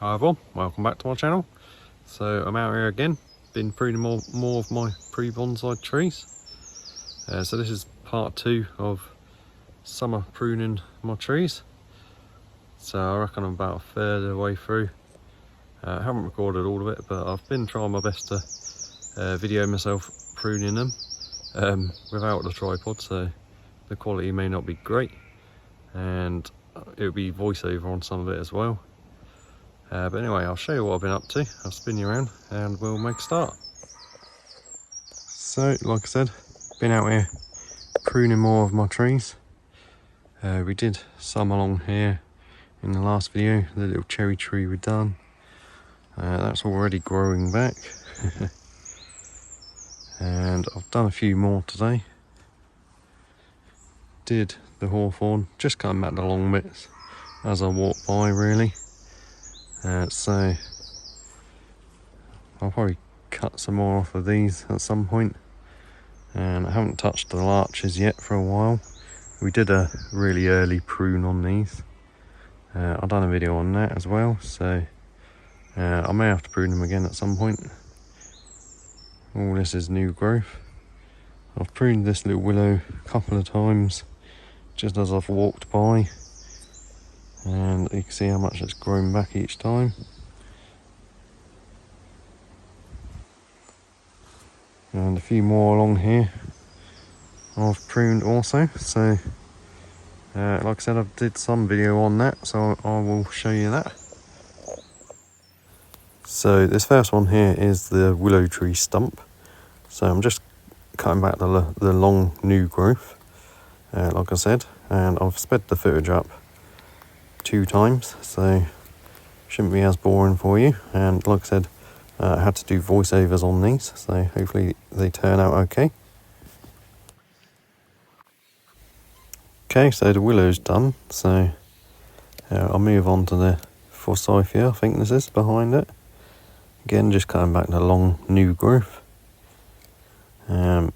Hi everyone, welcome back to my channel. So I'm out here again, been pruning more of my pre-bonsai trees. So this is part 2 of summer pruning my trees. So I reckon I'm about a third of the way through. I haven't recorded all of it, but I've been trying my best to video myself pruning them without the tripod, so the quality may not be great, and it'll be voiceover on some of it as well. But anyway, I'll show you what I've been up to. I'll spin you around and we'll make a start. So, like I said, been out here pruning more of my trees. We did some along here in the last video, the little cherry tree we done. That's already growing back. And I've done a few more today. Did the hawthorn, just cutting back the long bits as I walk by really. So I'll probably cut some more off of these at some point. And I haven't touched the larches yet for a while. We did a really early prune on these. I've done a video on that as well, so I may have to prune them again at some point. All this is new growth. I've pruned this little willow a couple of times just as I've walked by, and you can see how much it's grown back each time. And a few more along here I've pruned also, so like I said, I did some video on that, so I will show you that. So this first one here is the willow tree stump. So I'm just cutting back the long new growth, like I said, and I've sped the footage up 2 times, so shouldn't be as boring for you. And like I said, I had to do voiceovers on these, so hopefully they turn out okay. Okay, so the willow's done, so I'll move on to the forsythia, I think this is behind it. Again, just cutting back the long new growth. I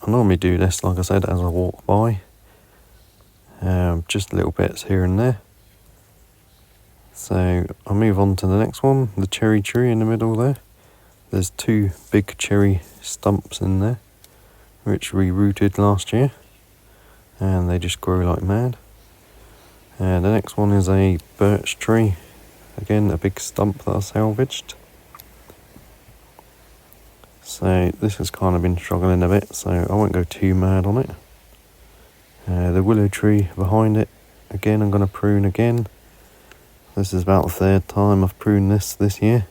normally do this, like I said, as I walk by, just little bits here and there. So I'll move on to the next one, the cherry tree in the middle there. There's 2 big cherry stumps in there, which we rooted last year, and they just grow like mad. And the next one is a birch tree, again a big stump that I salvaged. So this has kind of been struggling a bit, so I won't go too mad on it. The willow tree behind it, again I'm going to prune again. This is about the 3rd time I've pruned this year.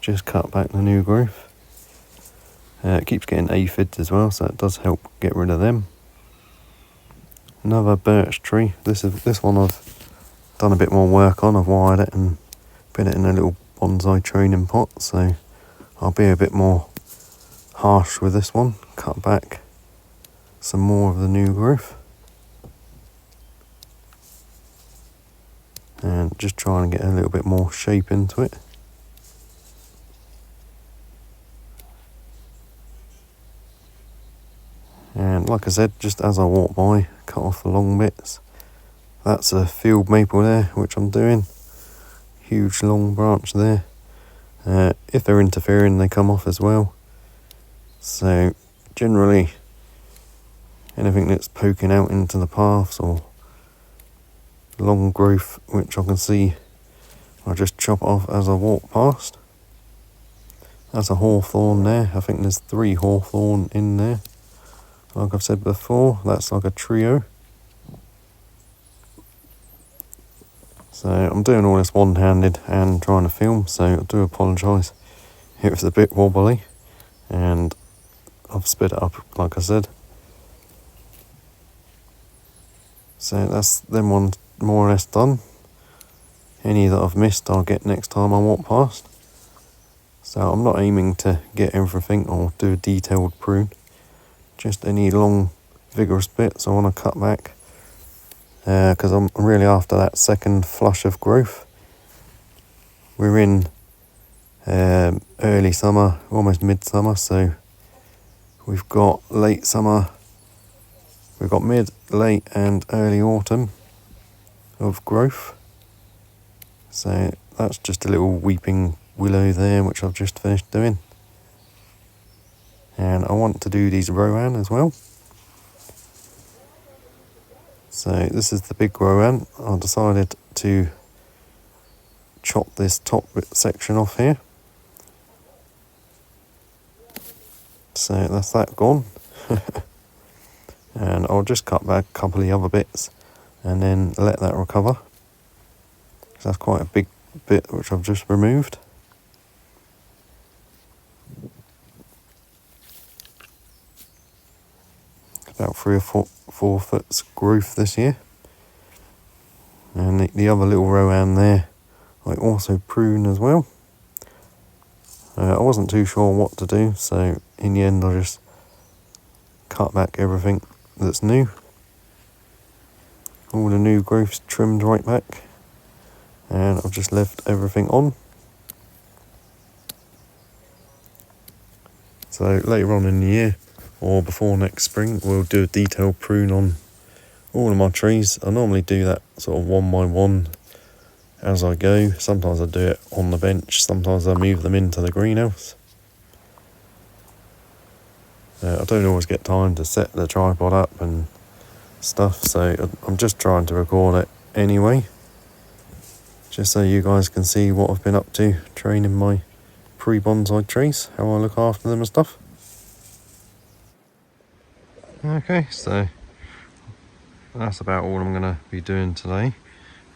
Just cut back the new growth. It keeps getting aphids as well, so it does help get rid of them. Another birch tree. This one I've done a bit more work on. I've wired it and put it in a little bonsai training pot, so I'll be a bit more harsh with this one. Cut back some more of the new growth. And just trying to get a little bit more shape into it. And like I said, just as I walk by, cut off the long bits. That's a field maple there, which I'm doing. Huge long branch there. If they're interfering, they come off as well. So generally, anything that's poking out into the paths or long growth which I can see, I just chop off as I walk past. That's a hawthorn there. I think there's 3 hawthorn in there. Like I've said before, that's like a trio. So I'm doing all this one-handed and trying to film, so I do apologise if it's a bit wobbly, and I've sped it up like I said. So that's them ones more or less done. Any that I've missed I'll get next time I walk past. So I'm not aiming to get everything or do a detailed prune. Just any long vigorous bits I want to cut back, because I'm really after that second flush of growth. We're in early summer, almost midsummer, so we've got late summer, we've got mid, late and early autumn of growth. So that's just a little weeping willow there, which I've just finished doing. And I want to do these Rowan as well. So this is the big Rowan. I decided to chop this top section off here. So that's that gone. And I'll just cut back a couple of the other bits and then let that recover. So that's quite a big bit which I've just removed. About 3 or 4 foot growth this year. And the other little Rowan there, I also prune as well. I wasn't too sure what to do, so in the end I just cut back everything that's new. All the new growths trimmed right back, and I've just left everything on. So later on in the year, or before next spring, we'll do a detailed prune on all of my trees. I normally do that sort of one by one as I go. Sometimes I do it on the bench, sometimes I move them into the greenhouse. I don't always get time to set the tripod up and stuff, so I'm just trying to record it anyway, just so you guys can see what I've been up to training my pre-bonsai trees, how I look after them and stuff. Okay, so that's about all I'm going to be doing today,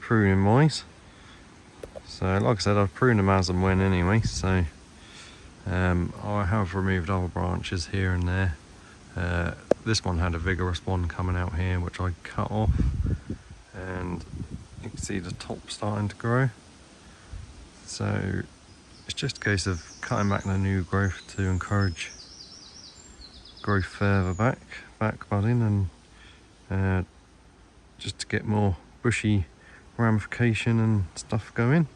pruning wise. So like I said, I've pruned them as and when anyway, so I have removed other branches here and there. This one had a vigorous one coming out here which I cut off, and you can see the top starting to grow. So it's just a case of cutting back the new growth to encourage growth further back budding, and just to get more bushy ramification and stuff going.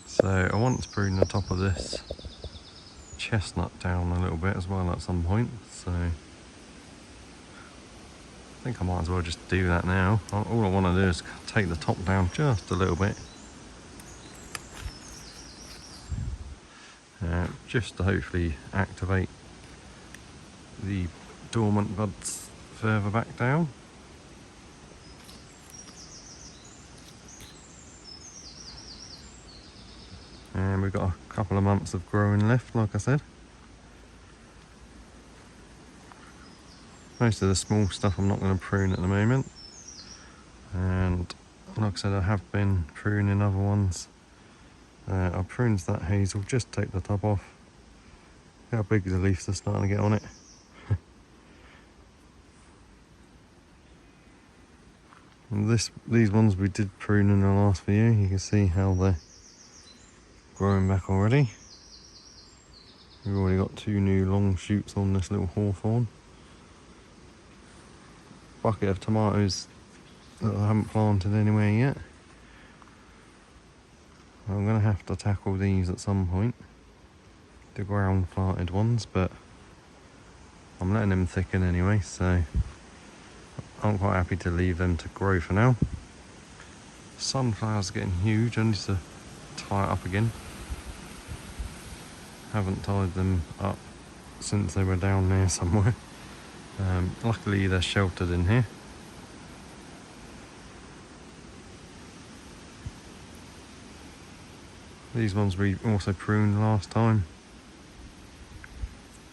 So I want to prune the top of this chestnut down a little bit as well at some point, so I think I might as well just do that now. All I want to do is take the top down just a little bit, just to hopefully activate the dormant buds further back down. And we've got a couple of months of growing left, like I said. Most of the small stuff I'm not going to prune at the moment, and like I said, I have been pruning other ones. I pruned that hazel, just take the top off. How big the leaves are starting to get on it. And these ones we did prune in the last video. You can see how they're growing back already. We've already got 2 new long shoots on this little hawthorn. Bucket of tomatoes that I haven't planted anywhere yet. I'm going to have to tackle these at some point, the ground planted ones, but I'm letting them thicken anyway, so I'm quite happy to leave them to grow for now. Sunflowers are getting huge. I need to tie it up again. Haven't tied them up since they were down there somewhere. Luckily they're sheltered in here. These ones we also pruned last time.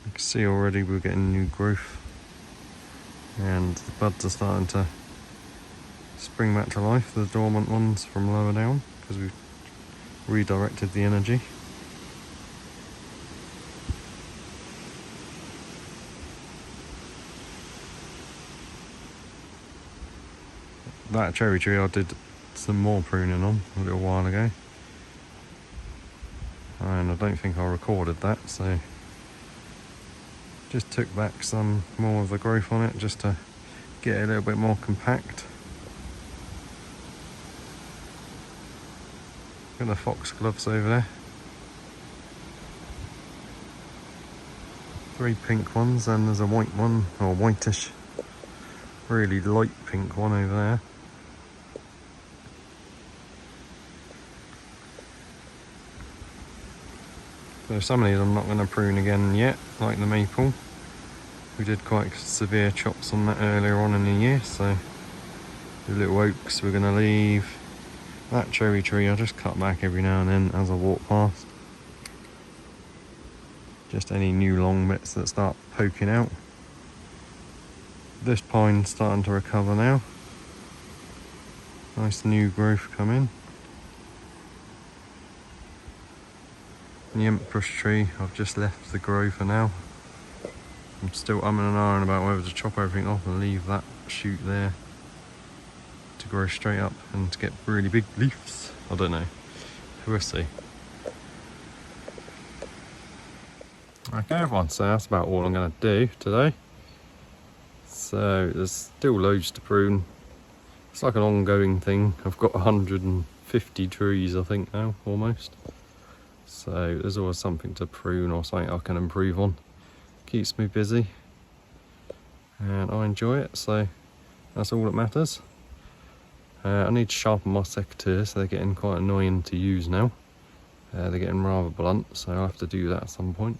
You can see already we're getting new growth, and the buds are starting to spring back to life, the dormant ones from lower down, because we've redirected the energy. That cherry tree I did some more pruning on a little while ago, and I don't think I recorded that, so just took back some more of the growth on it just to get it a little bit more compact. Got the foxgloves over there. 3 pink ones, and there's a white one, or whitish really light pink one over there. So some of these I'm not going to prune again yet, like the maple. We did quite severe chops on that earlier on in the year, so the little oaks we're going to leave. That cherry tree I'll just cut back every now and then as I walk past. Just any new long bits that start poking out. This pine's starting to recover now. Nice new growth coming. The empress tree, I've just left the grow for now. I'm still umming and ahhing about whether to chop everything off and leave that shoot there to grow straight up and to get really big leaves. I don't know. We'll see. Okay everyone, so that's about all I'm going to do today. So there's still loads to prune. It's like an ongoing thing. I've got 150 trees I think now, almost. So there's always something to prune or something I can improve on. Keeps me busy and I enjoy it, so that's all that matters. I need to sharpen my secateurs, they're getting quite annoying to use now. They're getting rather blunt, so I'll have to do that at some point.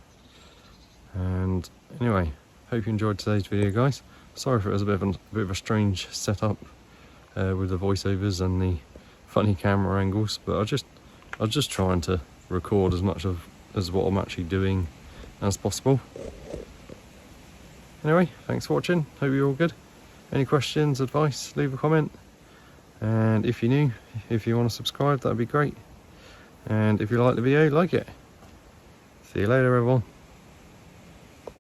And anyway, hope you enjoyed today's video, guys. Sorry if it was a bit of a strange setup with the voiceovers and the funny camera angles, but I was just trying to record as much as what I'm actually doing as possible. Anyway, thanks for watching, hope you're all good. Any questions, advice, leave a comment. And if you're new, if you want to subscribe, that'd be great. And if you like the video, like it. See you later everyone.